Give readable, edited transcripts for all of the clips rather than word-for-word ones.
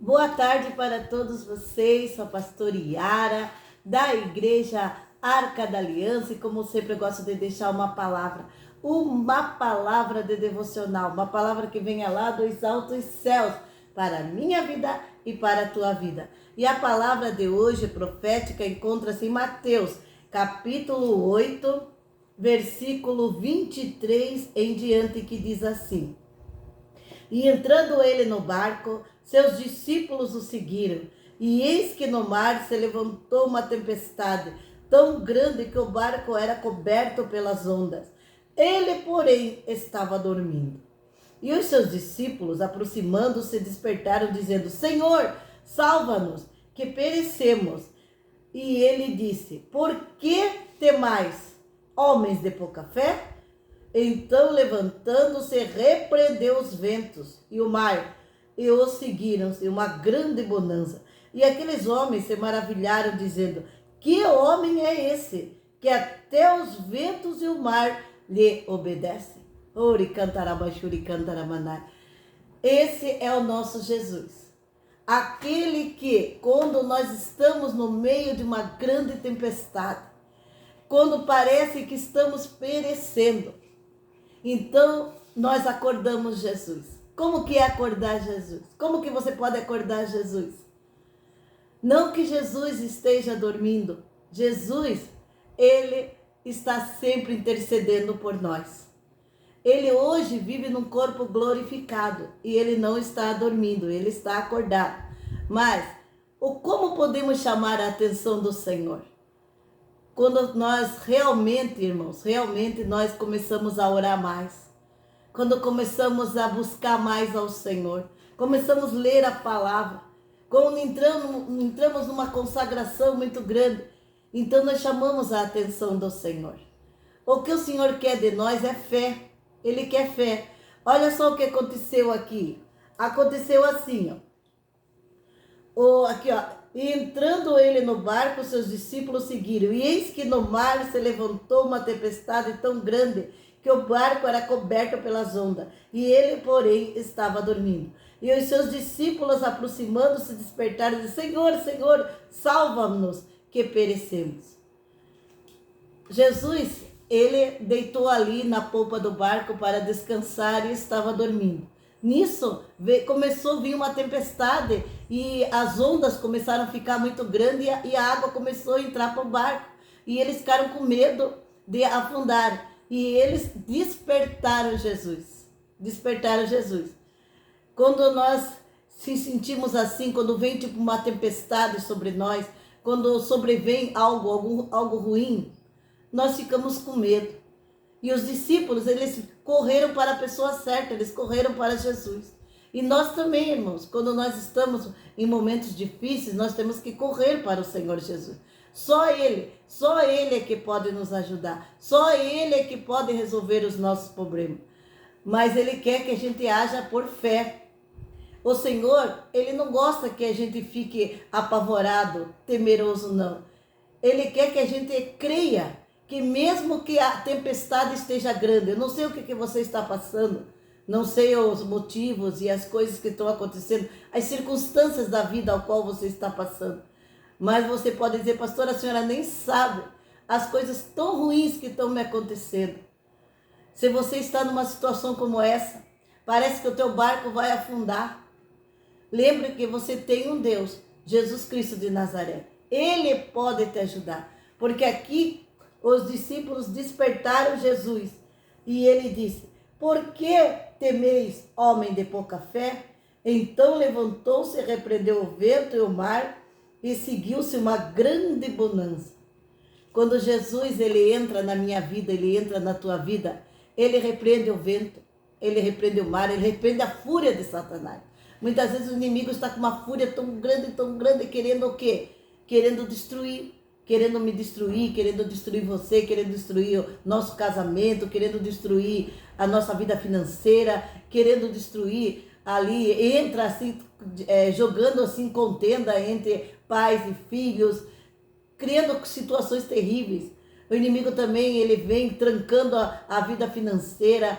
Boa tarde para todos vocês, sou a pastora Yara, da Igreja Arca da Aliança, e como sempre eu gosto de deixar uma palavra de devocional, uma palavra que venha lá dos altos céus, para a minha vida e para a tua vida. E a palavra de hoje, profética, encontra-se em Mateus, capítulo 8, versículo 23 em diante, que diz assim: E entrando ele no barco, seus discípulos o seguiram. E eis que no mar se levantou uma tempestade tão grande que o barco era coberto pelas ondas. Ele, porém, estava dormindo. E os seus discípulos, aproximando-se, despertaram, dizendo: Senhor, salva-nos, que perecemos. E ele disse: Por que temais, homens de pouca fé? Então, levantando-se, repreendeu os ventos e o mar, e os seguiram-se uma grande bonança. E aqueles homens se maravilharam, dizendo: Que homem é esse, que até os ventos e o mar lhe obedecem? Ori cantarabachuri cantaramanai. Esse é o nosso Jesus. Aquele que, quando nós estamos no meio de uma grande tempestade, quando parece que estamos perecendo, então nós acordamos Jesus. Como que é acordar Jesus? Como que você pode acordar Jesus? Não que Jesus esteja dormindo. Jesus, ele está sempre intercedendo por nós. Ele hoje vive num corpo glorificado e ele não está dormindo, ele está acordado. Mas como podemos chamar a atenção do Senhor? Quando nós realmente, irmãos, nós começamos a orar mais. Quando começamos a buscar mais ao Senhor. Começamos a ler a palavra. Quando entramos numa consagração muito grande. Então nós chamamos a atenção do Senhor. O que o Senhor quer de nós é fé. Ele quer fé. Olha só o que aconteceu aqui. Aconteceu assim, ó. Aqui, ó. E entrando ele no barco, seus discípulos seguiram. E eis que no mar se levantou uma tempestade tão grande que o barco era coberto pelas ondas. E ele, porém, estava dormindo. E os seus discípulos, aproximando-se, despertaram e disseram: Senhor, Senhor, salva-nos, que perecemos. Jesus, ele deitou ali na polpa do barco para descansar e estava dormindo. Nisso, começou a vir uma tempestade e as ondas começaram a ficar muito grandes e a água começou a entrar para o barco. E eles ficaram com medo de afundar. E eles despertaram Jesus. Despertaram Jesus. Quando nós se sentimos assim, quando vem tipo uma tempestade sobre nós, quando sobrevém algo ruim, nós ficamos com medo. E os discípulos, eles correram para a pessoa certa, eles correram para Jesus. E nós também, irmãos, quando nós estamos em momentos difíceis, nós temos que correr para o Senhor Jesus. Só Ele é que pode nos ajudar. Só Ele é que pode resolver os nossos problemas. Mas Ele quer que a gente haja por fé. O Senhor, Ele não gosta que a gente fique apavorado, temeroso, não. Ele quer que a gente creia que mesmo que a tempestade esteja grande, eu não sei o que você está passando, não sei os motivos e as coisas que estão acontecendo, as circunstâncias da vida ao qual você está passando, mas você pode dizer: pastora, a senhora nem sabe as coisas tão ruins que estão me acontecendo. Se você está numa situação como essa, parece que o teu barco vai afundar, lembre que você tem um Deus, Jesus Cristo de Nazaré. Ele pode te ajudar, porque aqui os discípulos despertaram Jesus e ele disse: Por que temeis, homem de pouca fé? Então levantou-se, repreendeu o vento e o mar e seguiu-se uma grande bonança. Quando Jesus ele entra na minha vida, ele entra na tua vida, ele repreende o vento, ele repreende o mar, ele repreende a fúria de Satanás. Muitas vezes o inimigo está com uma fúria tão grande, querendo o quê? Querendo destruir. Querendo me destruir, querendo destruir você, querendo destruir o nosso casamento, querendo destruir a nossa vida financeira, querendo destruir ali, entra assim, jogando assim contenda entre pais e filhos, criando situações terríveis. O inimigo também, ele vem trancando a vida financeira,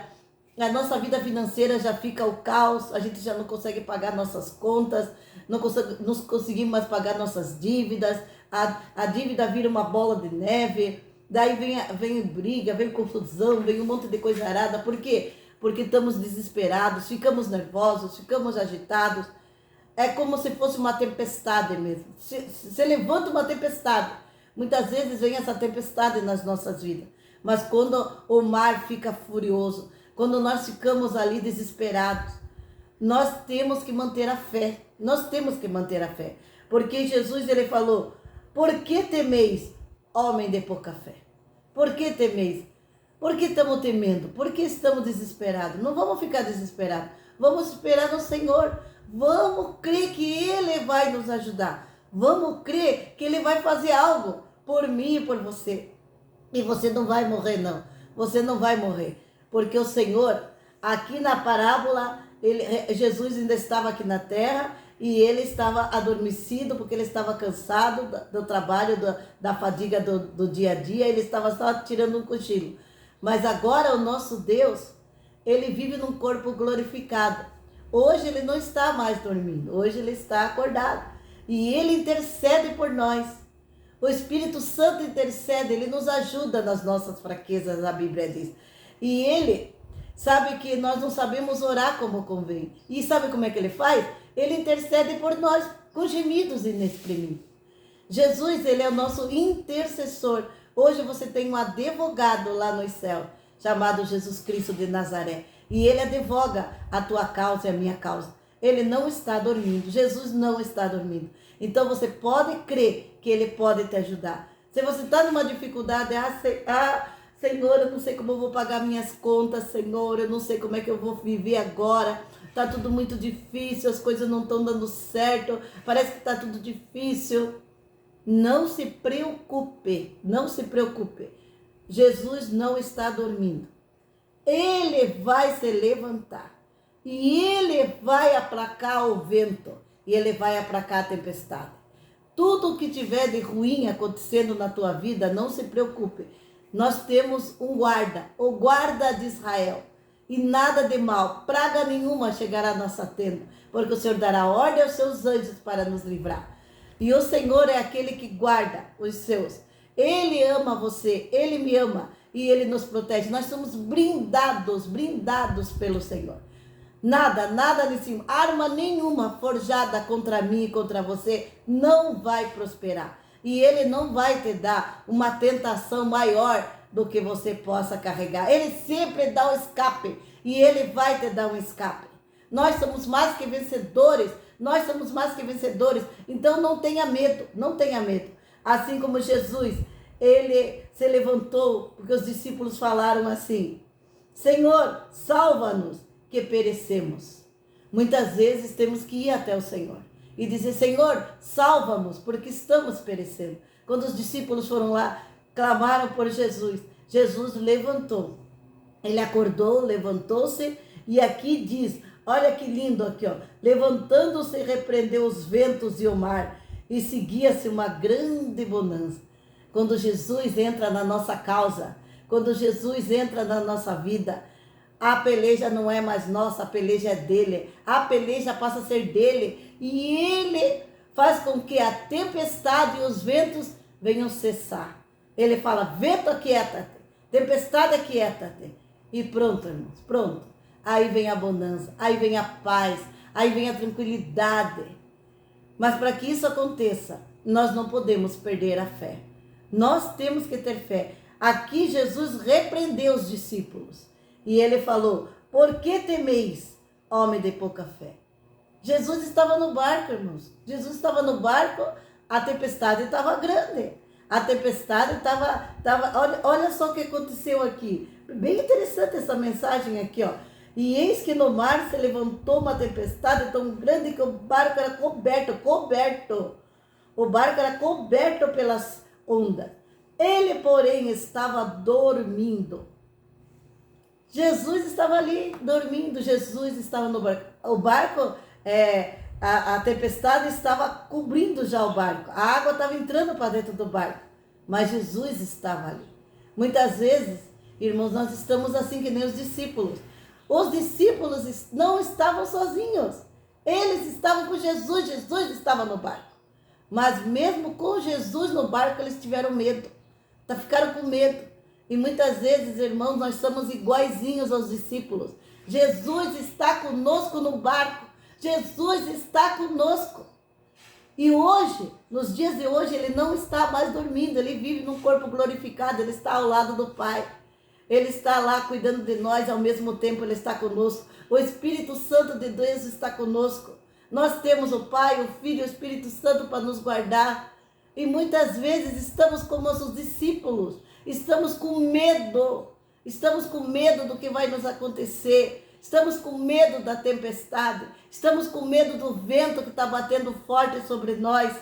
a nossa vida financeira já fica o caos, a gente já não consegue pagar nossas contas, não conseguimos mais pagar nossas dívidas, a dívida vira uma bola de neve, daí vem briga, vem confusão, vem um monte de coisa arada. Por quê? Porque estamos desesperados, ficamos nervosos, ficamos agitados. É como se fosse uma tempestade mesmo. Se levanta uma tempestade. Muitas vezes vem essa tempestade nas nossas vidas. Mas quando o mar fica furioso, quando nós ficamos ali desesperados, nós temos que manter a fé. Nós temos que manter a fé. Porque Jesus, ele falou: por que temeis, homem de pouca fé? Por que temeis? Por que estamos temendo? Por que estamos desesperados? Não vamos ficar desesperados. Vamos esperar no Senhor. Vamos crer que Ele vai nos ajudar. Vamos crer que Ele vai fazer algo por mim e por você. E você não vai morrer, não. Você não vai morrer. Porque o Senhor, aqui na parábola, Jesus ainda estava aqui na terra e ele estava adormecido porque ele estava cansado do trabalho, da fadiga do dia a dia. Ele estava só tirando um cochilo. Mas agora o nosso Deus, ele vive num corpo glorificado. Hoje ele não está mais dormindo, hoje ele está acordado. E ele intercede por nós. O Espírito Santo intercede, ele nos ajuda nas nossas fraquezas, a Bíblia diz. E ele sabe que nós não sabemos orar como convém. E sabe como é que ele faz? Ele intercede por nós com gemidos inexprimíveis. Jesus, ele é o nosso intercessor. Hoje você tem um advogado lá no céu, chamado Jesus Cristo de Nazaré. E ele advoga a tua causa e a minha causa. Ele não está dormindo. Jesus não está dormindo. Então você pode crer que ele pode te ajudar. Se você está numa dificuldade, Senhor, eu não sei como eu vou pagar minhas contas, Senhor, eu não sei como é que eu vou viver agora. Está tudo muito difícil, as coisas não estão dando certo, parece que está tudo difícil. Não se preocupe, não se preocupe. Jesus não está dormindo. Ele vai se levantar e ele vai aplacar o vento e ele vai aplacar a tempestade. Tudo que tiver de ruim acontecendo na tua vida, não se preocupe. Nós temos um guarda, o guarda de Israel. E nada de mal, praga nenhuma chegará à nossa tenda, porque o Senhor dará ordem aos seus anjos para nos livrar. E o Senhor é aquele que guarda os seus. Ele ama você, ele me ama e ele nos protege. Nós somos blindados pelo Senhor. Nada nesse arma nenhuma forjada contra mim e contra você não vai prosperar. E ele não vai te dar uma tentação maior do que você possa carregar. Ele sempre dá um escape e ele vai te dar um escape. Nós somos mais que vencedores. Nós somos mais que vencedores. Então não tenha medo, não tenha medo. Assim como Jesus, ele se levantou, porque os discípulos falaram assim: Senhor, salva-nos que perecemos. Muitas vezes temos que ir até o Senhor e dizer: Senhor, salva-nos porque estamos perecendo. Quando os discípulos foram lá, clamaram por Jesus, Jesus levantou. Ele acordou, levantou-se e aqui diz, olha que lindo aqui, ó. Levantando-se, repreendeu os ventos e o mar e seguia-se uma grande bonança. Quando Jesus entra na nossa causa, quando Jesus entra na nossa vida, a peleja não é mais nossa, a peleja é dele. A peleja passa a ser dele e ele faz com que a tempestade e os ventos venham cessar. Ele fala: vento, aquieta-te, tempestade, aquieta-te. E pronto, irmãos, pronto. Aí vem a bonança, aí vem a paz, aí vem a tranquilidade. Mas para que isso aconteça, nós não podemos perder a fé. Nós temos que ter fé. Aqui Jesus repreendeu os discípulos. E ele falou: por que temeis, homem de pouca fé? Jesus estava no barco, irmãos. Jesus estava no barco, a tempestade estava grande. A tempestade estava olha só o que aconteceu aqui. Bem interessante essa mensagem aqui, ó. E eis que no mar se levantou uma tempestade tão grande que o barco era coberto. O barco era coberto pelas ondas. Ele, porém, estava dormindo. Jesus estava ali dormindo, Jesus estava no barco. O barco, a tempestade estava cobrindo já o barco. A água estava entrando para dentro do barco, mas Jesus estava ali. Muitas vezes, irmãos, nós estamos assim que nem os discípulos. Os discípulos não estavam sozinhos. Eles estavam com Jesus, Jesus estava no barco. Mas mesmo com Jesus no barco, eles tiveram medo. Ficaram com medo. E muitas vezes, irmãos, nós somos iguaizinhos aos discípulos. Jesus está conosco no barco. Jesus está conosco. E hoje, nos dias de hoje, ele não está mais dormindo. Ele vive num corpo glorificado. Ele está ao lado do Pai. Ele está lá cuidando de nós, ao mesmo tempo ele está conosco. O Espírito Santo de Deus está conosco. Nós temos o Pai, o Filho e o Espírito Santo para nos guardar. E muitas vezes estamos como os discípulos. Estamos com medo. Estamos com medo do que vai nos acontecer. Estamos com medo da tempestade. Estamos com medo do vento que está batendo forte sobre nós.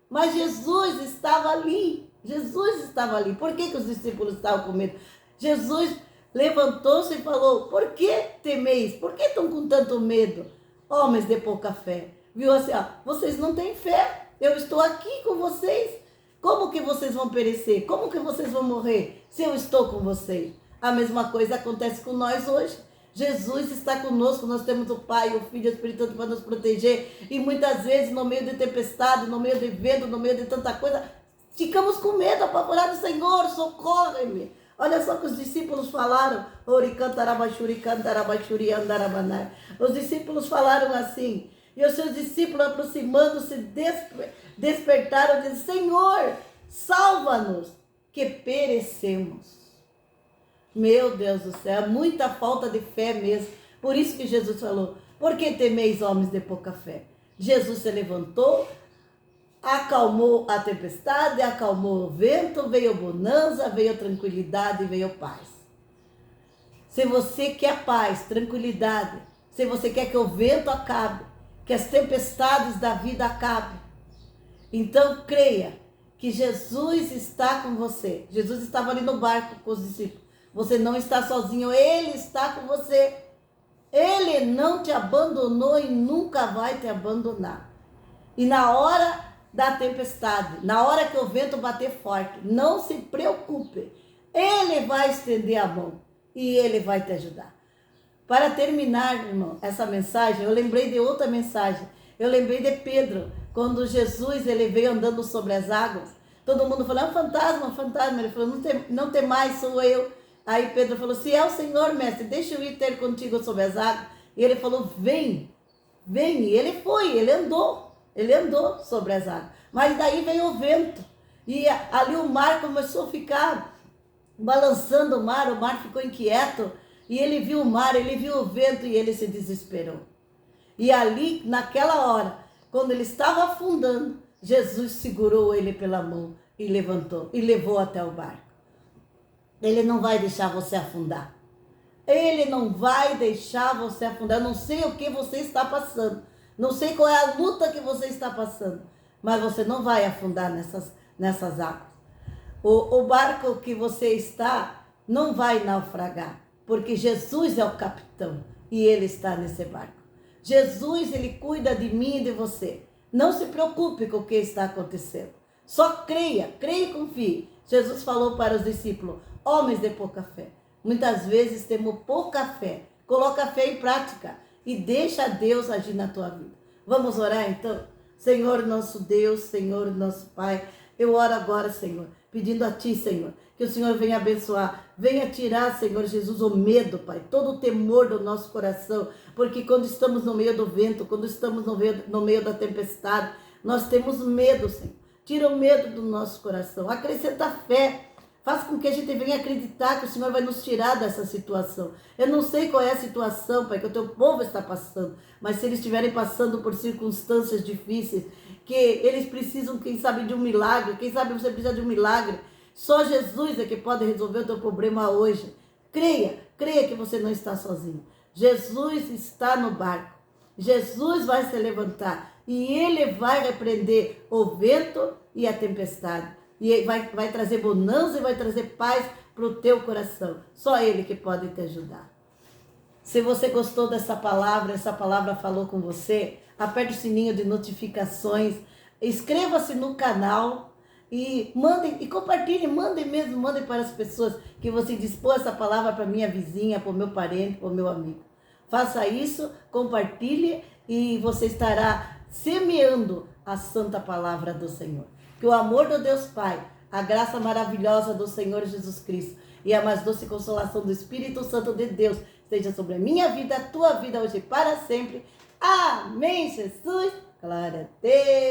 Mas Jesus estava ali. Jesus estava ali. Por que os discípulos estavam com medo? Jesus levantou-se e falou: por que temeis? Por que estão com tanto medo? Homens de pouca fé. Viu assim, ó, vocês não têm fé. Eu estou aqui com vocês. Como que vocês vão perecer? Como que vocês vão morrer se eu estou com vocês? A mesma coisa acontece com nós hoje. Jesus está conosco, nós temos o Pai, o Filho e o Espírito Santo para nos proteger. E muitas vezes, no meio de tempestade, no meio de vento, no meio de tanta coisa, ficamos com medo, apavorados. Senhor, socorre-me. Olha só que os discípulos falaram. Os discípulos falaram assim. E os seus discípulos, aproximando-se, despertaram e disseram: Senhor, salva-nos, que perecemos. Meu Deus do céu, muita falta de fé mesmo. Por isso que Jesus falou: por que temeis, homens de pouca fé? Jesus se levantou, acalmou a tempestade, acalmou o vento, veio bonança, veio tranquilidade, veio paz. Se você quer paz, tranquilidade, se você quer que o vento acabe, que as tempestades da vida acabem, então creia que Jesus está com você. Jesus estava ali no barco com os discípulos. Você não está sozinho, Ele está com você. Ele não te abandonou e nunca vai te abandonar. E na hora da tempestade, na hora que o vento bater forte, não se preocupe. Ele vai estender a mão e Ele vai te ajudar. Para terminar, irmão, essa mensagem, eu lembrei de outra mensagem. Eu lembrei de Pedro, quando Jesus ele veio andando sobre as águas. Todo mundo falou: é um fantasma, um fantasma. Ele falou: não tem mais, sou eu. Aí Pedro falou: se é o Senhor, mestre, deixa eu ir ter contigo sobre as águas. E ele falou: vem, vem. E ele foi, ele andou sobre as águas. Mas daí veio o vento. E ali o mar começou a ficar balançando o mar ficou inquieto. E ele viu o mar, ele viu o vento e ele se desesperou. E ali, naquela hora, quando ele estava afundando, Jesus segurou ele pela mão e levantou e levou até o barco. Ele não vai deixar você afundar. Ele não vai deixar você afundar. Eu não sei o que você está passando. Não sei qual é a luta que você está passando. Mas você não vai afundar nessas águas. O barco que você está não vai naufragar. Porque Jesus é o capitão e Ele está nesse barco. Jesus, Ele cuida de mim e de você. Não se preocupe com o que está acontecendo. Só creia e confie. Jesus falou para os discípulos: homens de pouca fé. Muitas vezes temos pouca fé. Coloca a fé em prática e deixa Deus agir na tua vida. Vamos orar então? Senhor nosso Deus, Senhor nosso Pai, eu oro agora, Senhor, pedindo a Ti, Senhor, que o Senhor venha abençoar, venha tirar, Senhor Jesus, o medo, Pai, todo o temor do nosso coração, porque quando estamos no meio do vento, quando estamos no meio da tempestade, nós temos medo, Senhor. Tira o medo do nosso coração, acrescenta fé, faz com que a gente venha acreditar que o Senhor vai nos tirar dessa situação. Eu não sei qual é a situação, Pai, que o Teu povo está passando, mas se eles estiverem passando por circunstâncias difíceis, que eles precisam, quem sabe, de um milagre, quem sabe você precisa de um milagre, só Jesus é que pode resolver o teu problema hoje. Creia que você não está sozinho. Jesus está no barco. Jesus vai se levantar e Ele vai repreender o vento e a tempestade. E vai trazer bonança e vai trazer paz para o teu coração. Só Ele que pode te ajudar. Se você gostou dessa palavra, essa palavra falou com você, aperte o sininho de notificações, inscreva-se no canal, E mandem, e compartilhem, mandem mesmo, mandem para as pessoas que você dispôs essa palavra para minha vizinha, para o meu parente, para o meu amigo. Faça isso, compartilhe e você estará semeando a santa palavra do Senhor. Que o amor do Deus Pai, a graça maravilhosa do Senhor Jesus Cristo e a mais doce consolação do Espírito Santo de Deus esteja sobre a minha vida, a tua vida hoje e para sempre. Amém, Jesus. Glória a Deus.